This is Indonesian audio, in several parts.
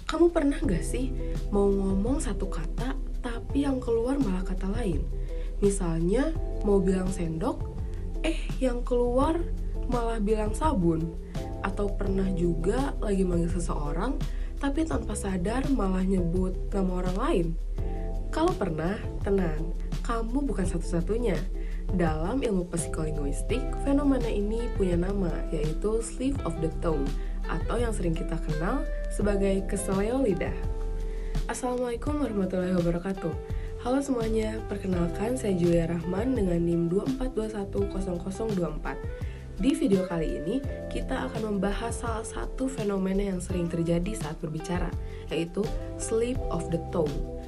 Kamu pernah gak sih mau ngomong satu kata tapi yang keluar malah kata lain? Misalnya mau bilang sendok, yang keluar malah bilang sabun. Atau pernah juga lagi manggil seseorang tapi tanpa sadar malah nyebut nama orang lain? Kalau pernah, tenang, kamu bukan satu-satunya. Dalam ilmu psikolinguistik, fenomena ini punya nama, yaitu slip of the tongue, atau yang sering kita kenal sebagai keseleo lidah. Assalamualaikum warahmatullahi wabarakatuh. Halo semuanya, perkenalkan saya Julia Rahman dengan NIM 24210024. Di video kali ini, kita akan membahas salah satu fenomena yang sering terjadi saat berbicara, yaitu slip of the tongue.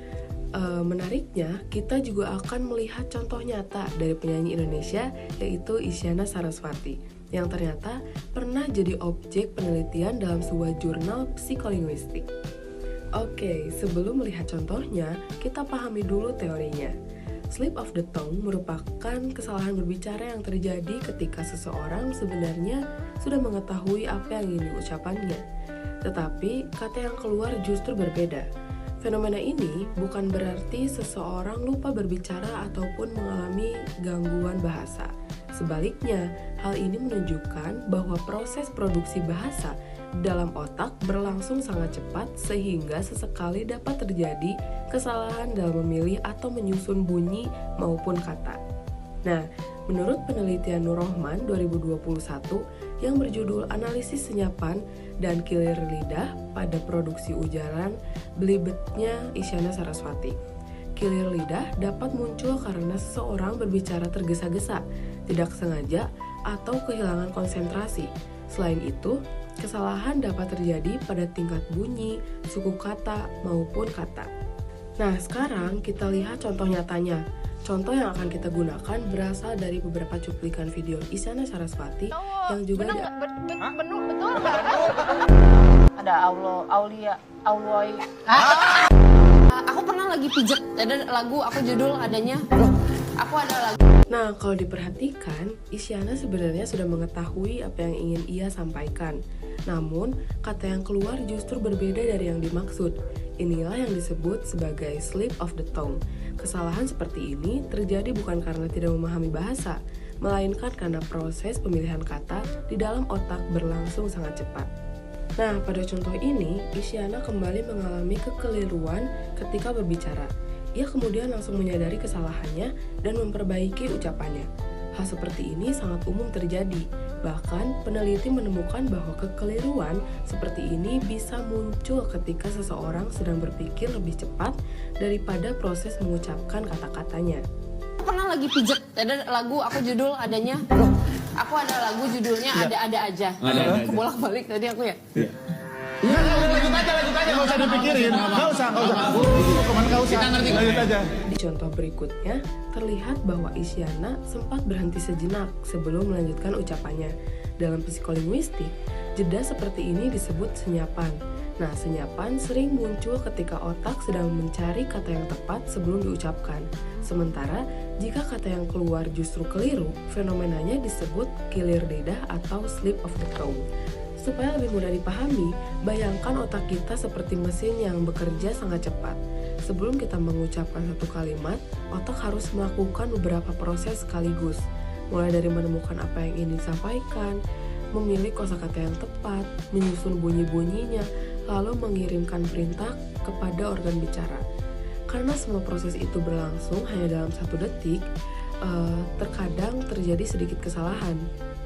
Menariknya, kita juga akan melihat contoh nyata dari penyanyi Indonesia, yaitu Isyana Sarasvati, yang ternyata pernah jadi objek penelitian dalam sebuah jurnal psikolinguistik. Oke, sebelum melihat contohnya, kita pahami dulu teorinya. Slip of the tongue merupakan kesalahan berbicara yang terjadi ketika seseorang sebenarnya sudah mengetahui apa yang ingin diucapkannya, tetapi kata yang keluar justru berbeda. Fenomena ini bukan berarti seseorang lupa berbicara ataupun mengalami gangguan bahasa. Sebaliknya, hal ini menunjukkan bahwa proses produksi bahasa dalam otak berlangsung sangat cepat sehingga sesekali dapat terjadi kesalahan dalam memilih atau menyusun bunyi maupun kata. Nah, menurut penelitian Nur Rohman 2021 yang berjudul Analisis Senyapan dan Kilir Lidah pada Produksi Ujaran Belibetnya Isyana Sarasvati, kilir lidah dapat muncul karena seseorang berbicara tergesa-gesa, tidak sengaja, atau kehilangan konsentrasi. Selain itu, kesalahan dapat terjadi pada tingkat bunyi, suku kata, maupun kata. Nah, sekarang kita lihat contoh nyatanya. Contoh yang akan kita gunakan berasal dari beberapa cuplikan video Isyana Sarasvati yang juga betul nggak? Ada Aulia. Aku pernah lagi pijet, ada lagu, aku judul adanya. Aku ada lagu. Nah, kalau diperhatikan, Isyana sebenarnya sudah mengetahui apa yang ingin ia sampaikan. Namun, kata yang keluar justru berbeda dari yang dimaksud. Inilah yang disebut sebagai slip of the tongue. Kesalahan seperti ini terjadi bukan karena tidak memahami bahasa, melainkan karena proses pemilihan kata di dalam otak berlangsung sangat cepat. Nah, pada contoh ini, Isyana kembali mengalami kekeliruan ketika berbicara. Ia kemudian langsung menyadari kesalahannya dan memperbaiki ucapannya. Hal seperti ini sangat umum terjadi. Bahkan, peneliti menemukan bahwa kekeliruan seperti ini bisa muncul ketika seseorang sedang berpikir lebih cepat daripada proses mengucapkan kata-katanya. Aku pernah lagi pijet, ada lagu, aku judul adanya. Aku ada lagu judulnya ada-ada aja. Kebolak-balik tadi aku ya. Iya, lanjut aja, nggak usah dipikirin, nggak usah. Kemana nggak usah, kita ngerti, lanjut aja. Di contoh berikutnya, terlihat bahwa Isyana sempat berhenti sejenak sebelum melanjutkan ucapannya. Dalam psikolinguistik, jeda seperti ini disebut senyapan. Nah, senyapan sering muncul ketika otak sedang mencari kata yang tepat sebelum diucapkan. Sementara, jika kata yang keluar justru keliru, fenomenanya disebut kilir lidah atau slip of the tongue. Supaya lebih mudah dipahami, bayangkan otak kita seperti mesin yang bekerja sangat cepat. Sebelum kita mengucapkan satu kalimat, otak harus melakukan beberapa proses sekaligus. Mulai dari menemukan apa yang ingin disampaikan, memilih kosakata yang tepat, menyusun bunyi-bunyinya, lalu mengirimkan perintah kepada organ bicara. Karena semua proses itu berlangsung hanya dalam 1 detik, terkadang terjadi sedikit kesalahan.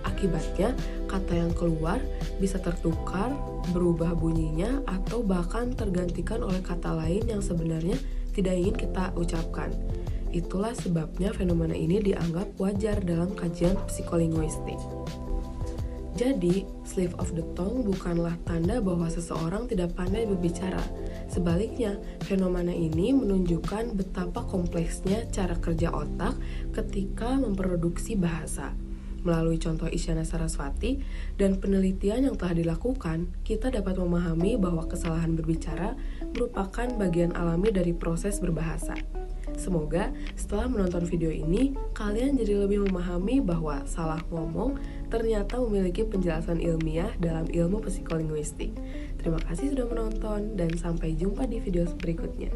Akibatnya, kata yang keluar bisa tertukar, berubah bunyinya, atau bahkan tergantikan oleh kata lain yang sebenarnya tidak ingin kita ucapkan. Itulah sebabnya fenomena ini dianggap wajar dalam kajian psikolinguistik. Jadi, slip of the tongue bukanlah tanda bahwa seseorang tidak pandai berbicara. Sebaliknya, fenomena ini menunjukkan betapa kompleksnya cara kerja otak ketika memproduksi bahasa. Melalui contoh Isyana Sarasvati dan penelitian yang telah dilakukan, kita dapat memahami bahwa kesalahan berbicara merupakan bagian alami dari proses berbahasa. Semoga setelah menonton video ini, kalian jadi lebih memahami bahwa salah ngomong ternyata memiliki penjelasan ilmiah dalam ilmu psikolinguistik. Terima kasih sudah menonton dan sampai jumpa di video berikutnya.